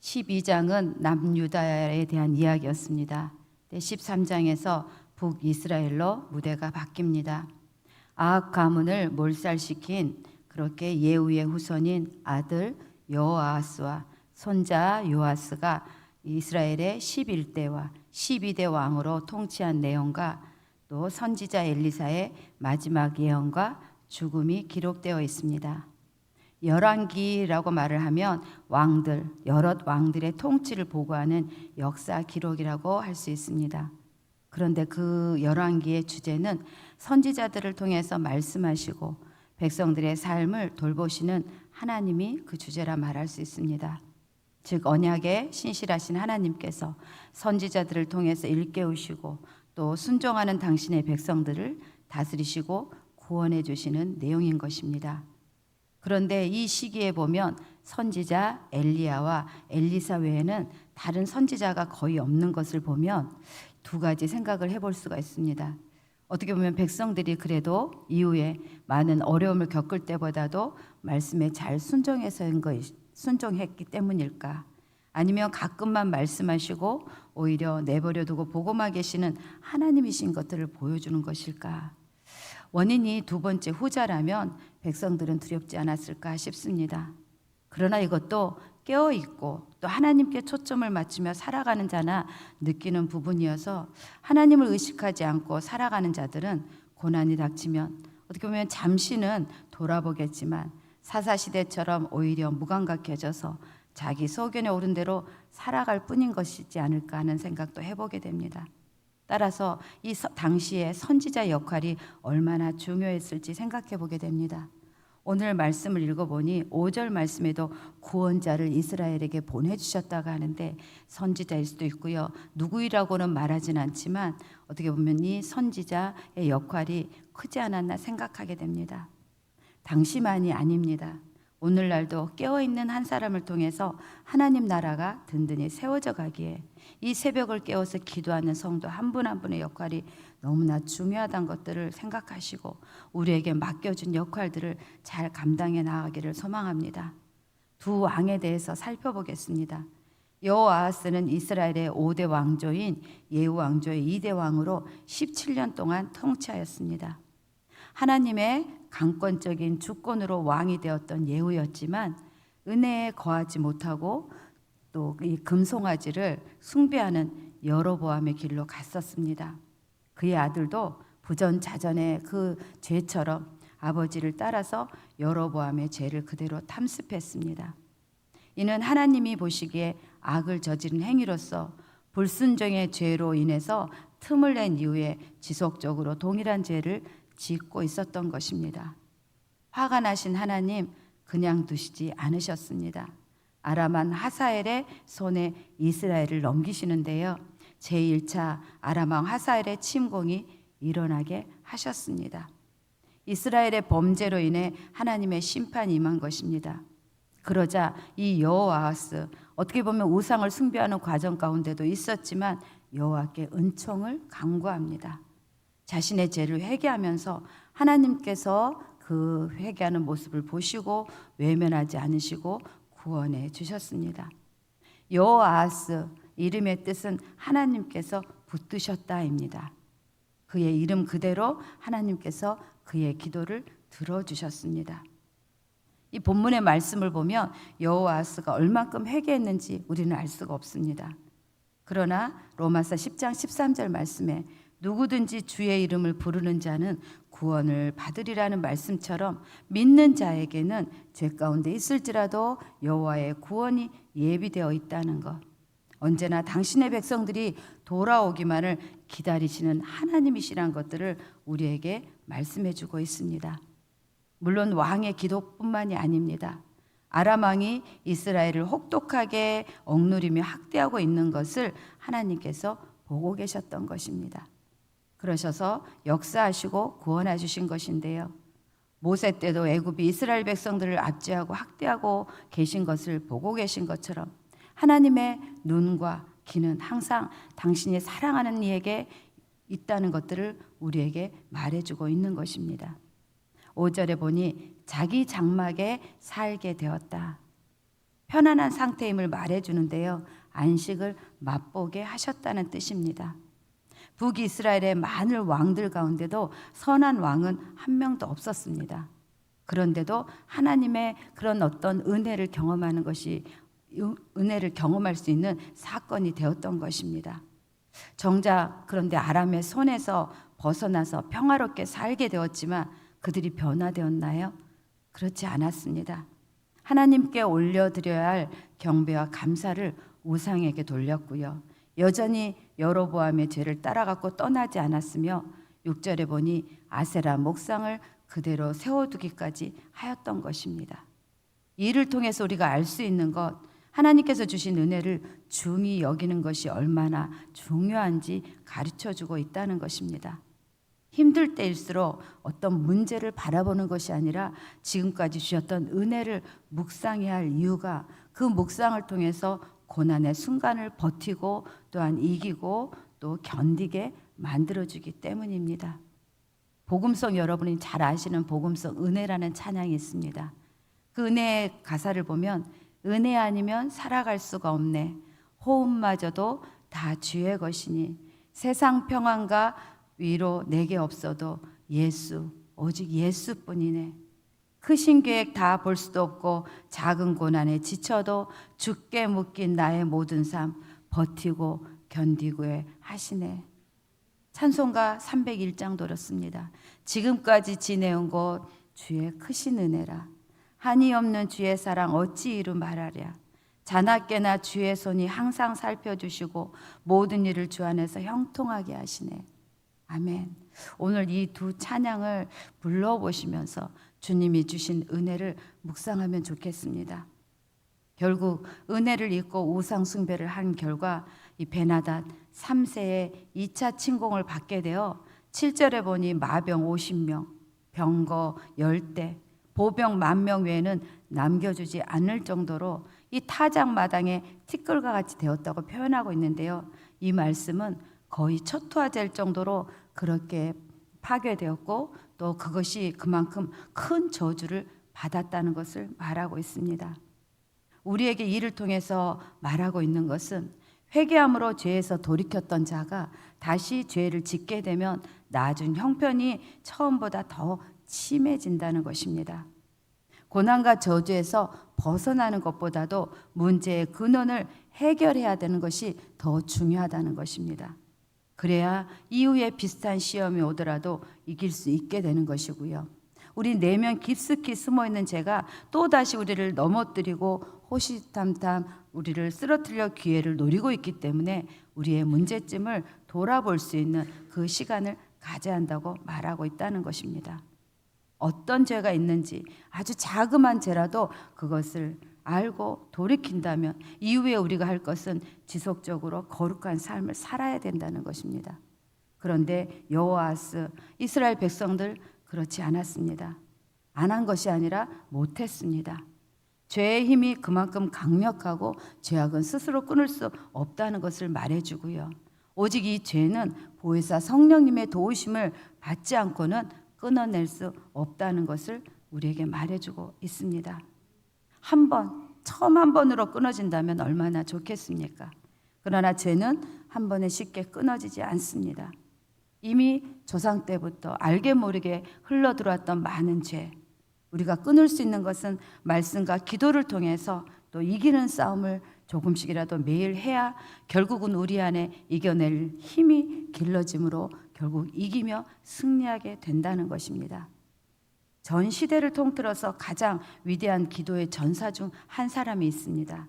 12장은 남유다에 대한 이야기였습니다. 13장에서 북이스라엘로 무대가 바뀝니다. 아합 가문을 몰살시킨 그렇게 예후의 후손인 아들 여호아하스와 손자 요아스가 이스라엘의 11대와 12대 왕으로 통치한 내용과 또 선지자 엘리사의 마지막 예언과 죽음이 기록되어 있습니다. 열왕기라고 말을 하면 왕들, 여러 왕들의 통치를 보고하는 역사 기록이라고 할 수 있습니다. 그런데 그 열왕기의 주제는 선지자들을 통해서 말씀하시고 백성들의 삶을 돌보시는 하나님이 그 주제라 말할 수 있습니다. 즉 언약에 신실하신 하나님께서 선지자들을 통해서 일깨우시고 또 순종하는 당신의 백성들을 다스리시고 구원해 주시는 내용인 것입니다. 그런데 이 시기에 보면 선지자 엘리야와 엘리사 외에는 다른 선지자가 거의 없는 것을 보면 두 가지 생각을 해볼 수가 있습니다. 어떻게 보면 백성들이 그래도 이후에 많은 어려움을 겪을 때보다도 말씀에 잘 순종했기 때문일까? 아니면 가끔만 말씀하시고 오히려 내버려 두고 보고만 계시는 하나님이신 것들을 보여주는 것일까? 원인이 두 번째 후자라면 백성들은 두렵지 않았을까 싶습니다. 그러나 이것도 깨어있고 또 하나님께 초점을 맞추며 살아가는 자나 느끼는 부분이어서 하나님을 의식하지 않고 살아가는 자들은 고난이 닥치면 어떻게 보면 잠시는 돌아보겠지만 사사시대처럼 오히려 무감각해져서 자기 소견에 오른 대로 살아갈 뿐인 것이지 않을까 하는 생각도 해보게 됩니다. 따라서 이 당시의 선지자 역할이 얼마나 중요했을지 생각해 보게 됩니다. 오늘 말씀을 읽어보니 5절 말씀에도 구원자를 이스라엘에게 보내주셨다가 하는데 선지자일 수도 있고요. 누구이라고는 말하진 않지만 어떻게 보면 이 선지자의 역할이 크지 않았나 생각하게 됩니다. 당시만이 아닙니다. 오늘날도 깨어있는 한 사람을 통해서 하나님 나라가 든든히 세워져 가기에 이 새벽을 깨워서 기도하는 성도 한 분 한 분의 역할이 너무나 중요하다는 것들을 생각하시고 우리에게 맡겨준 역할들을 잘 감당해 나가기를 소망합니다. 두 왕에 대해서 살펴보겠습니다. 여호아하스는 이스라엘의 5대 왕조인 예후 왕조의 2대 왕으로 17년 동안 통치하였습니다. 하나님의 강권적인 주권으로 왕이 되었던 예후였지만 은혜에 거하지 못하고 또 이 금송아지를 숭배하는 여로보암의 길로 갔었습니다. 그의 아들도 부전자전의 그 죄처럼 아버지를 따라서 여로보암의 죄를 그대로 탐습했습니다. 이는 하나님이 보시기에 악을 저지른 행위로서 불순종의 죄로 인해서 틈을 낸 이후에 지속적으로 동일한 죄를 짓고 있었던 것입니다. 화가 나신 하나님 그냥 두시지 않으셨습니다. 아람왕 하사엘의 손에 이스라엘을 넘기시는데요. 제1차 아람왕 하사엘의 침공이 일어나게 하셨습니다. 이스라엘의 범죄로 인해 하나님의 심판이 임한 것입니다. 그러자 이 여호아하스 어떻게 보면 우상을 숭배하는 과정 가운데도 있었지만 여호와께 은총을 간구합니다. 자신의 죄를 회개하면서 하나님께서 그 회개하는 모습을 보시고 외면하지 않으시고 구원해 주셨습니다. 여호아하스 이름의 뜻은 하나님께서 붙드셨다입니다. 그의 이름 그대로 하나님께서 그의 기도를 들어주셨습니다. 이 본문의 말씀을 보면 여호아하스가 얼만큼 회개했는지 우리는 알 수가 없습니다. 그러나 로마서 10장 13절 말씀에 누구든지 주의 이름을 부르는 자는 구원을 받으리라는 말씀처럼 믿는 자에게는 죄 가운데 있을지라도 여호와의 구원이 예비되어 있다는 것, 언제나 당신의 백성들이 돌아오기만을 기다리시는 하나님이시란 것들을 우리에게 말씀해 주고 있습니다. 물론 왕의 기도뿐만이 아닙니다. 아람 왕이 이스라엘을 혹독하게 억누르며 학대하고 있는 것을 하나님께서 보고 계셨던 것입니다. 그러셔서 역사하시고 구원해 주신 것인데요. 모세 때도 애굽이 이스라엘 백성들을 압제하고 학대하고 계신 것을 보고 계신 것처럼 하나님의 눈과 귀는 항상 당신이 사랑하는 이에게 있다는 것들을 우리에게 말해주고 있는 것입니다. 5절에 보니 자기 장막에 살게 되었다. 편안한 상태임을 말해주는데요. 안식을 맛보게 하셨다는 뜻입니다. 북이스라엘의 많은 왕들 가운데도 선한 왕은 한 명도 없었습니다. 그런데도 하나님의 그런 어떤 은혜를 경험하는 것이 은혜를 경험할 수 있는 사건이 되었던 것입니다. 정작 그런데 아람의 손에서 벗어나서 평화롭게 살게 되었지만 그들이 변화되었나요? 그렇지 않았습니다. 하나님께 올려드려야 할 경배와 감사를 우상에게 돌렸고요. 여전히 여로보암의 죄를 따라갔고 떠나지 않았으며 6절에 보니 아세라 목상을 그대로 세워두기까지 하였던 것입니다. 이를 통해서 우리가 알 수 있는 것, 하나님께서 주신 은혜를 중히 여기는 것이 얼마나 중요한지 가르쳐주고 있다는 것입니다. 힘들 때일수록 어떤 문제를 바라보는 것이 아니라 지금까지 주셨던 은혜를 묵상해야 할 이유가 그 묵상을 통해서 고난의 순간을 버티고 또한 이기고 또 견디게 만들어주기 때문입니다. 복음성, 여러분이 잘 아시는 복음성 은혜라는 찬양이 있습니다. 그 은혜의 가사를 보면 은혜 아니면 살아갈 수가 없네. 호흡마저도 다 주의 것이니 세상 평안과 위로 내게 없어도 예수, 오직 예수뿐이네. 크신 계획 다 볼 수도 없고 작은 고난에 지쳐도 주께 묶인 나의 모든 삶 버티고 견디고 하시네. 찬송가 301장 돌았습니다. 지금까지 지내온 곳 주의 크신 은혜라. 한이 없는 주의 사랑 어찌 이루 말하랴. 자나깨나 주의 손이 항상 살펴주시고 모든 일을 주 안에서 형통하게 하시네. 아멘. 오늘 이 두 찬양을 불러보시면서 주님이 주신 은혜를 묵상하면 좋겠습니다. 결국 은혜를 잊고 우상 숭배를 한 결과 이 베나닷 3세의 2차 침공을 받게 되어 7절에 보니 마병 50명, 병거 10대, 보병 10,000명 외에는 남겨주지 않을 정도로 이 타작마당에 티끌과 같이 되었다고 표현하고 있는데요. 이 말씀은 거의 초토화될 정도로 그렇게 파괴되었고 또 그것이 그만큼 큰 저주를 받았다는 것을 말하고 있습니다. 우리에게 이를 통해서 말하고 있는 것은 회개함으로 죄에서 돌이켰던 자가 다시 죄를 짓게 되면 나중 형편이 처음보다 더 심해진다는 것입니다. 고난과 저주에서 벗어나는 것보다도 문제의 근원을 해결해야 되는 것이 더 중요하다는 것입니다. 그래야 이후에 비슷한 시험이 오더라도 이길 수 있게 되는 것이고요. 우리 내면 깊숙이 숨어있는 죄가 또다시 우리를 넘어뜨리고 호시탐탐 우리를 쓰러뜨려 기회를 노리고 있기 때문에 우리의 문제점을 돌아볼 수 있는 그 시간을 가져야 한다고 말하고 있다는 것입니다. 어떤 죄가 있는지 아주 자그마한 죄라도 그것을 알고 돌이킨다면 이후에 우리가 할 것은 지속적으로 거룩한 삶을 살아야 된다는 것입니다. 그런데 여호아스 이스라엘 백성들 그렇지 않았습니다. 안 한 것이 아니라 못했습니다. 죄의 힘이 그만큼 강력하고 죄악은 스스로 끊을 수 없다는 것을 말해주고요. 오직 이 죄는 보혜사 성령님의 도우심을 받지 않고는 끊어낼 수 없다는 것을 우리에게 말해주고 있습니다. 처음 한 번으로 끊어진다면 얼마나 좋겠습니까? 그러나 죄는 한 번에 쉽게 끊어지지 않습니다. 이미 조상 때부터 알게 모르게 흘러들어왔던 많은 죄, 우리가 끊을 수 있는 것은 말씀과 기도를 통해서 또 이기는 싸움을 조금씩이라도 매일 해야 결국은 우리 안에 이겨낼 힘이 길러짐으로 결국 이기며 승리하게 된다는 것입니다. 전 시대를 통틀어서 가장 위대한 기도의 전사 중 한 사람이 있습니다.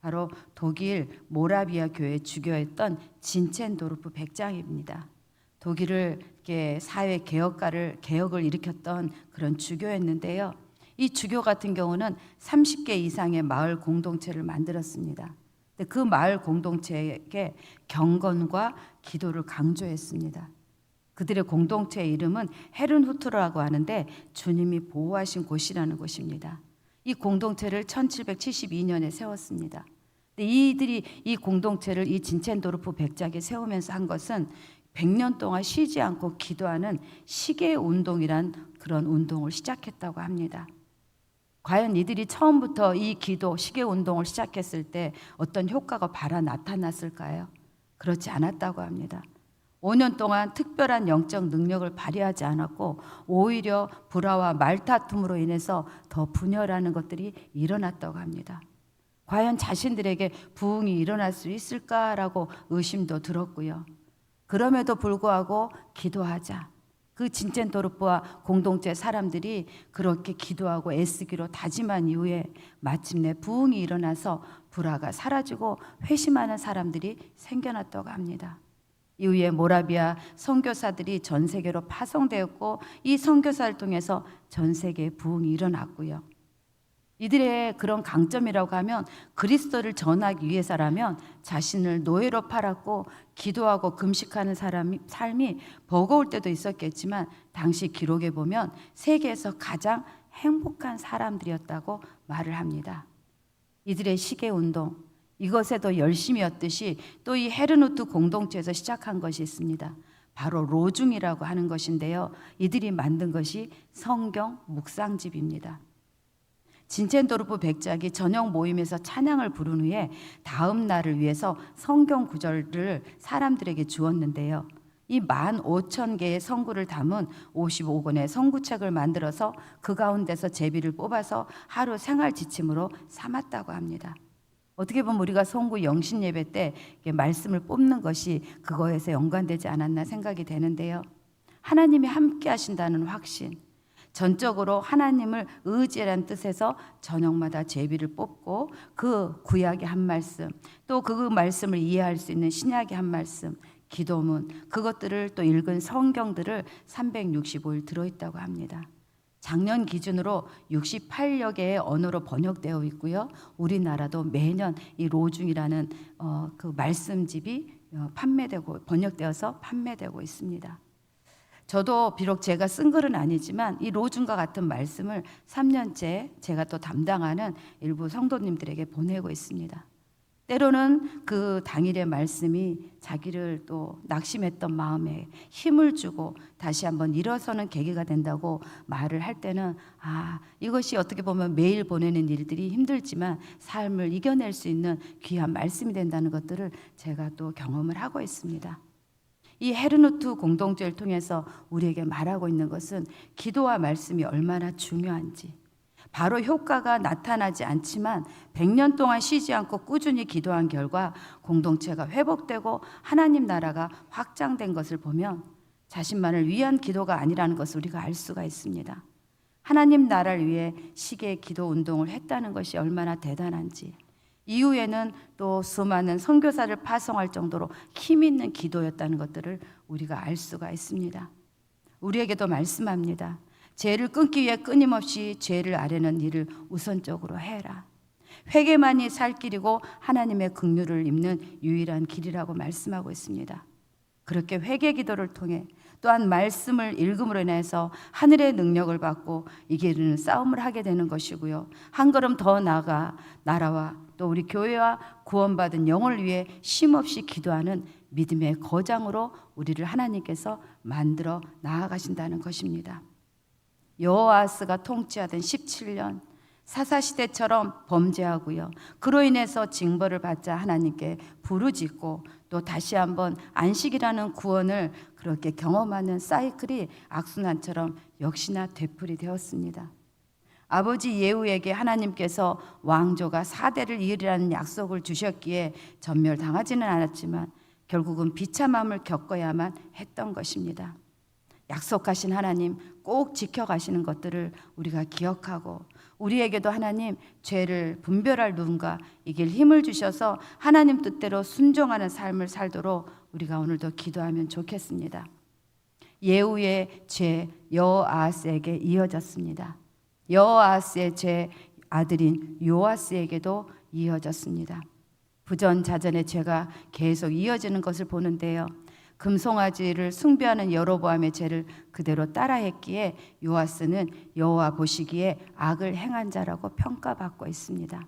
바로 독일 모라비아 교회 주교였던 진첸도르프 백장입니다. 독일을 사회 개혁을 일으켰던 그런 주교였는데요. 이 주교 같은 경우는 30개 이상의 마을 공동체를 만들었습니다. 그 마을 공동체에게 경건과 기도를 강조했습니다. 그들의 공동체의 이름은 헤른후트라고 하는데 주님이 보호하신 곳이라는 곳입니다. 이 공동체를 1772년에 세웠습니다. 이들이 이 공동체를 이 진첸도르프 백작에 세우면서 한 것은 100년 동안 쉬지 않고 기도하는 시계 운동이란 그런 운동을 시작했다고 합니다. 과연 이들이 처음부터 이 기도 시계 운동을 시작했을 때 어떤 효과가 바라 나타났을까요? 그렇지 않았다고 합니다. 5년 동안 특별한 영적 능력을 발휘하지 않았고 오히려 불화와 말다툼으로 인해서 더 분열하는 것들이 일어났다고 합니다. 과연 자신들에게 부흥이 일어날 수 있을까라고 의심도 들었고요. 그럼에도 불구하고 기도하자. 그 진첸도르프와 공동체 사람들이 그렇게 기도하고 애쓰기로 다짐한 이후에 마침내 부흥이 일어나서 불화가 사라지고 회심하는 사람들이 생겨났다고 합니다. 이후에 모라비아 선교사들이 전 세계로 파송되었고 이 선교사를 통해서 전 세계에 부흥이 일어났고요. 이들의 그런 강점이라고 하면 그리스도를 전하기 위해서라면 자신을 노예로 팔았고 기도하고 금식하는 삶이 버거울 때도 있었겠지만 당시 기록에 보면 세계에서 가장 행복한 사람들이었다고 말을 합니다. 이들의 시계운동, 이것에도 열심이었듯이 또 이 헤르누트 공동체에서 시작한 것이 있습니다. 바로 로중이라고 하는 것인데요. 이들이 만든 것이 성경 묵상집입니다. 진첸도르프 백작이 저녁 모임에서 찬양을 부른 후에 다음 날을 위해서 성경 구절을 사람들에게 주었는데요. 이 15,000개의 성구를 담은 55권의 성구책을 만들어서 그 가운데서 제비를 뽑아서 하루 생활 지침으로 삼았다고 합니다. 어떻게 보면 우리가 성구 영신 예배 때 말씀을 뽑는 것이 그거에서 연관되지 않았나 생각이 되는데요. 하나님이 함께 하신다는 확신, 전적으로 하나님을 의지라는 뜻에서 저녁마다 제비를 뽑고 그 구약의 한 말씀, 또 그 말씀을 이해할 수 있는 신약의 한 말씀, 기도문, 그것들을 또 읽은 성경들을 365일 들어있다고 합니다. 작년 기준으로 68여 개의 언어로 번역되어 있고요. 우리나라도 매년 이 로중이라는 그 말씀집이 번역되어서 판매되고 있습니다. 저도 비록 제가 쓴 글은 아니지만 이 로중과 같은 말씀을 3년째 제가 또 담당하는 일부 성도님들에게 보내고 있습니다. 때로는 그 당일의 말씀이 자기를 또 낙심했던 마음에 힘을 주고 다시 한번 일어서는 계기가 된다고 말을 할 때는 이것이 어떻게 보면 매일 보내는 일들이 힘들지만 삶을 이겨낼 수 있는 귀한 말씀이 된다는 것들을 제가 또 경험을 하고 있습니다. 이 헤르누트 공동체를 통해서 우리에게 말하고 있는 것은 기도와 말씀이 얼마나 중요한지, 바로 효과가 나타나지 않지만 100년 동안 쉬지 않고 꾸준히 기도한 결과 공동체가 회복되고 하나님 나라가 확장된 것을 보면 자신만을 위한 기도가 아니라는 것을 우리가 알 수가 있습니다. 하나님 나라를 위해 시계 기도 운동을 했다는 것이 얼마나 대단한지, 이후에는 또 수많은 선교사를 파송할 정도로 힘 있는 기도였다는 것들을 우리가 알 수가 있습니다. 우리에게도 말씀합니다. 죄를 끊기 위해 끊임없이 죄를 아뢰는 일을 우선적으로 해라. 회개만이 살 길이고 하나님의 긍휼을 입는 유일한 길이라고 말씀하고 있습니다. 그렇게 회개 기도를 통해 또한 말씀을 읽음으로 인해서 하늘의 능력을 받고 이기는 싸움을 하게 되는 것이고요. 한 걸음 더 나아가 나라와 또 우리 교회와 구원받은 영을 위해 쉼없이 기도하는 믿음의 거장으로 우리를 하나님께서 만들어 나아가신다는 것입니다. 여호아스가 통치하던 17년 사사시대처럼 범죄하고요. 그로 인해서 징벌을 받자 하나님께 부르짖고 또 다시 한번 안식이라는 구원을 그렇게 경험하는 사이클이 악순환처럼 역시나 되풀이 되었습니다. 아버지 예후에게 하나님께서 왕조가 4대를 이으리라는 약속을 주셨기에 전멸당하지는 않았지만 결국은 비참함을 겪어야만 했던 것입니다. 약속하신 하나님 꼭 지켜가시는 것들을 우리가 기억하고 우리에게도 하나님 죄를 분별할 누군가 이길 힘을 주셔서 하나님 뜻대로 순종하는 삶을 살도록 우리가 오늘도 기도하면 좋겠습니다. 예후의 죄 여호아스에게 이어졌습니다. 여호아스의 죄 아들인 요아스에게도 이어졌습니다. 부전자전의 죄가 계속 이어지는 것을 보는데요. 금송아지를 숭배하는 여로보암의 죄를 그대로 따라했기에 요아스는 여호와 보시기에 악을 행한 자라고 평가받고 있습니다.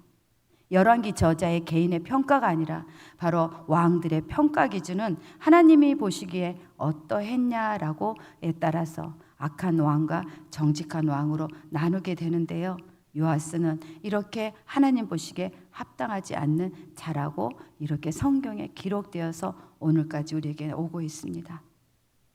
열왕기 저자의 개인의 평가가 아니라 바로 왕들의 평가 기준은 하나님이 보시기에 어떠했냐라고에 따라서 악한 왕과 정직한 왕으로 나누게 되는데요. 요아스는 이렇게 하나님 보시기에 합당하지 않는 자라고 이렇게 성경에 기록되어서 오늘까지 우리에게 오고 있습니다.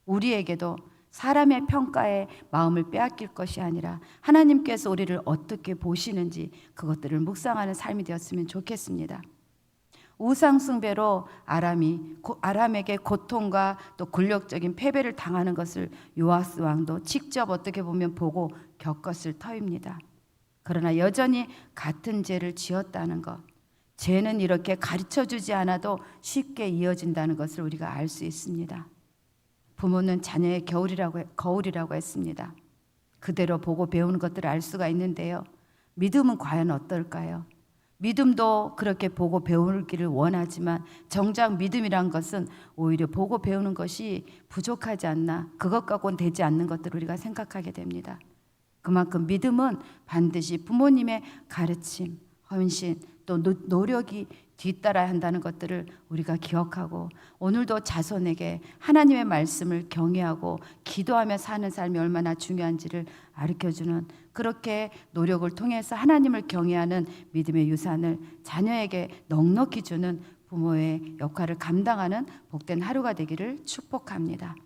우리에게도 사람의 평가에 마음을 빼앗길 것이 아니라 하나님께서 우리를 어떻게 보시는지 그것들을 묵상하는 삶이 되었으면 좋겠습니다. 우상 숭배로 아람에게 고통과 또 굴욕적인 패배를 당하는 것을 요아스 왕도 직접 어떻게 보면 보고 겪었을 터입니다. 그러나 여전히 같은 죄를 지었다는 것, 죄는 이렇게 가르쳐주지 않아도 쉽게 이어진다는 것을 우리가 알 수 있습니다. 부모는 자녀의 거울이라고 했습니다. 그대로 보고 배우는 것들을 알 수가 있는데요. 믿음은 과연 어떨까요? 믿음도 그렇게 보고 배우기를 원하지만 정작 믿음이란 것은 오히려 보고 배우는 것이 부족하지 않나, 그것 갖고는 되지 않는 것들을 우리가 생각하게 됩니다. 그만큼 믿음은 반드시 부모님의 가르침, 헌신, 또 노력이 뒤따라야 한다는 것들을 우리가 기억하고 오늘도 자손에게 하나님의 말씀을 경외하고 기도하며 사는 삶이 얼마나 중요한지를 가르쳐주는, 그렇게 노력을 통해서 하나님을 경외하는 믿음의 유산을 자녀에게 넉넉히 주는 부모의 역할을 감당하는 복된 하루가 되기를 축복합니다.